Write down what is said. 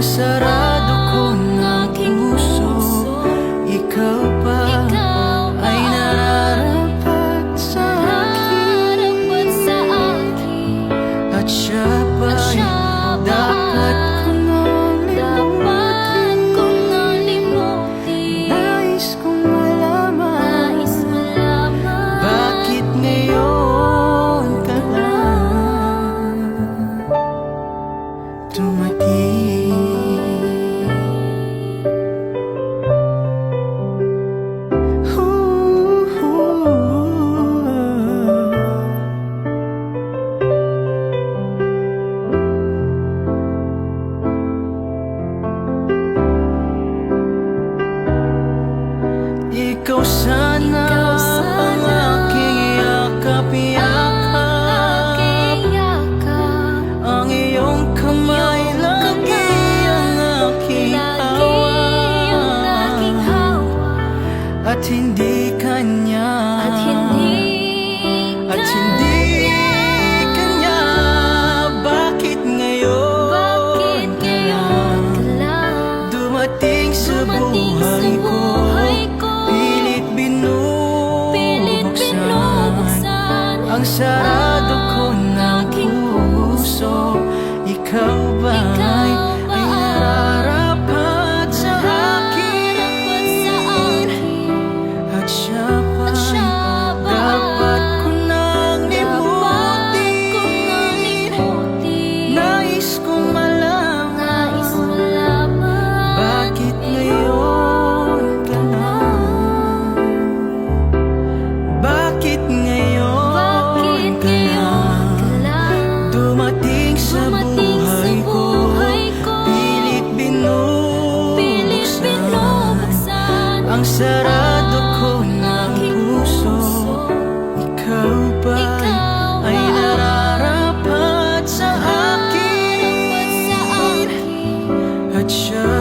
sarado ko ng puso, ikaw pa ay nararapat sa akin, at siya pa'y dapat ko nang limutin. Nais kong malaman bakit ngayon ka lang dumating. Ikaw sana ang aking yakap-yakap, ang iyong kamay lagi ang aking hawak, at hindi kanya, bakit ngayon ka lang dumating sa buhay ko? Ang sarado ko ng puso, ikaw ba ay nararapat sa akin, at siya pa'y dapat ko nang limutin. Nais kong malaman bakit ngayon ka lang, bakit ngayon dumating sa buhay ko, pilit binubuksan ang sarado ko ng puso. Ikaw ba ay nararapat sa akin, at siya